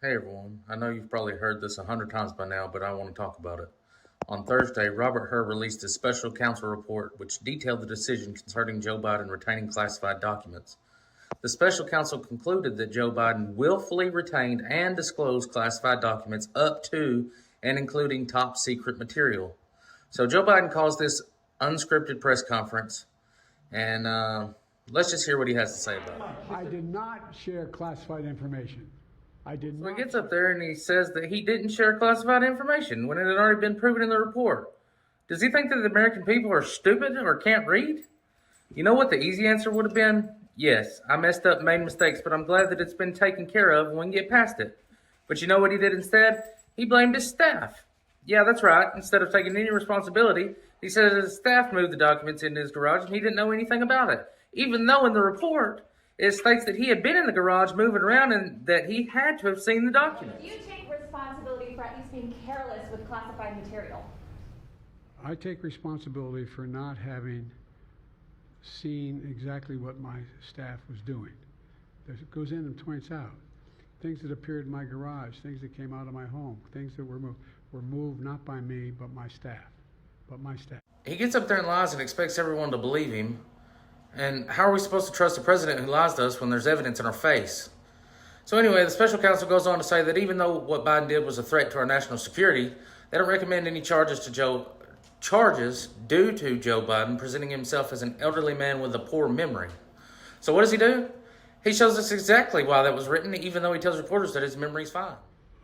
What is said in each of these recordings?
Hey everyone, I know you've probably heard this 100 times by now, but I want to talk about it. On Thursday, Robert Hur released a special counsel report which detailed the decision concerning Joe Biden retaining classified documents. The special counsel concluded that Joe Biden willfully retained and disclosed classified documents up to and including top secret material. So Joe Biden calls this unscripted press conference, and let's just hear what he has to say about it. I did not share classified information. I did So he not. gets up there and he says that he didn't share classified information when it had already been proven in the report. Does he think that the American people are stupid or can't read? You know what the easy answer would have been? Yes, I messed up and made mistakes, but I'm glad that it's been taken care of and we can get past it. But you know what he did instead? He blamed his staff. Yeah, that's right. Instead of taking any responsibility, he said his staff moved the documents into his garage and he didn't know anything about it. Even though in the report, it states that he had been in the garage moving around and that he had to have seen the documents. Do you take responsibility for at least being careless with classified material? I take responsibility for not having seen exactly what my staff was doing. It goes in and points out things that appeared in my garage, things that came out of my home, things that were moved not by me but my staff. He gets up there and lies and expects everyone to believe him. And how are we supposed to trust a president who lies to us when there's evidence in our face? So anyway, the special counsel goes on to say that even though what Biden did was a threat to our national security, they don't recommend any charges due to Joe Biden presenting himself as an elderly man with a poor memory. So what does he do? He shows us exactly why that was written, even though he tells reporters that his memory's fine.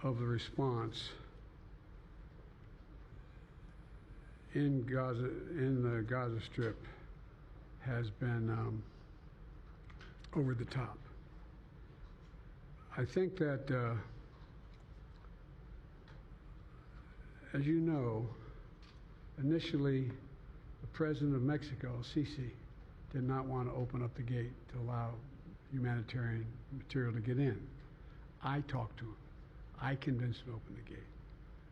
Of the response in the Gaza Strip has been over the top. I think that, as you know, initially the president of Mexico, Sisi, did not want to open up the gate to allow humanitarian material to get in. I talked to him. I convinced him to open the gate.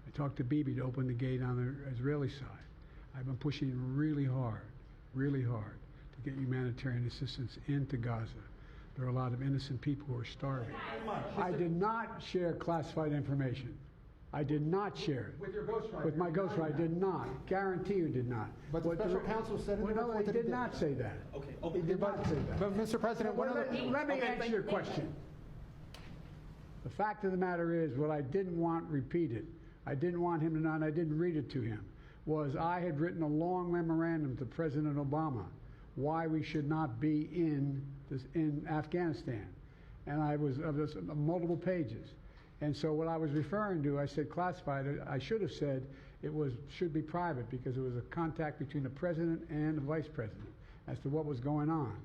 I talked to Bibi to open the gate on the Israeli side. I've been pushing really hard to get humanitarian assistance into Gaza. There are a lot of innocent people who are starving. I did not share classified information. I did not share it. With your ghostwriter? With my ghostwriter, I did not. Guarantee you did not. But the special counsel said in the report that he did not say that. Okay. He did not say that. But Mr. President, Let me answer your question. The fact of the matter is, what I didn't want repeated, I didn't want him to know, and I didn't read it to him, was I had written a long memorandum to President Obama why we should not be in Afghanistan. And I was multiple pages. And so what I was referring to, I said classified. I should have said should be private because it was a contact between the president and the vice president as to what was going on.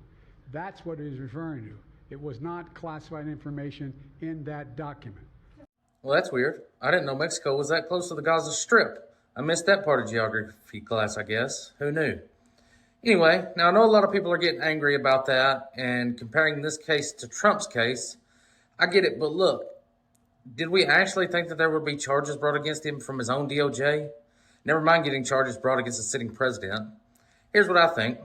That's what he was referring to. It was not classified information in that document. Well, that's weird. I didn't know Mexico was that close to the Gaza Strip. I missed that part of geography class, I guess. Who knew? Anyway, now I know a lot of people are getting angry about that and comparing this case to Trump's case. I get it, but look, did we actually think that there would be charges brought against him from his own DOJ? Never mind getting charges brought against a sitting president. Here's what I think.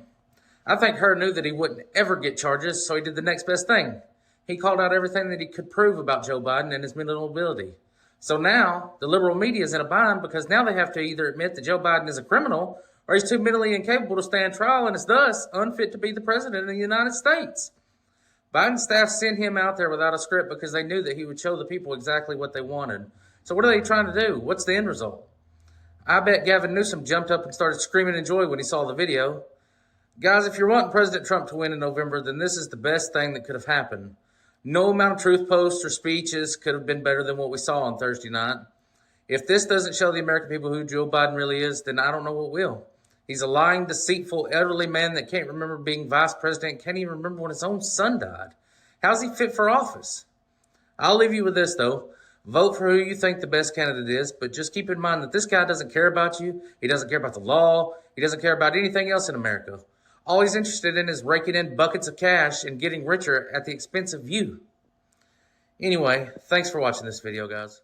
I think Hur knew that he wouldn't ever get charges, so he did the next best thing. He called out everything that he could prove about Joe Biden and his mental ability. So now, the liberal media is in a bind because now they have to either admit that Joe Biden is a criminal or he's too mentally incapable to stand trial and is thus unfit to be the president of the United States. Biden's staff sent him out there without a script because they knew that he would show the people exactly what they wanted. So what are they trying to do? What's the end result? I bet Gavin Newsom jumped up and started screaming in joy when he saw the video. Guys, if you're wanting President Trump to win in November, then this is the best thing that could have happened. No amount of truth posts or speeches could have been better than what we saw on Thursday night. If this doesn't show the American people who Joe Biden really is, then I don't know what will. He's a lying, deceitful, elderly man that can't remember being vice president, can't even remember when his own son died. How's he fit for office? I'll leave you with this, though. Vote for who you think the best candidate is, but just keep in mind that this guy doesn't care about you. He doesn't care about the law. He doesn't care about anything else in America. All he's interested in is raking in buckets of cash and getting richer at the expense of you. Anyway, thanks for watching this video, guys.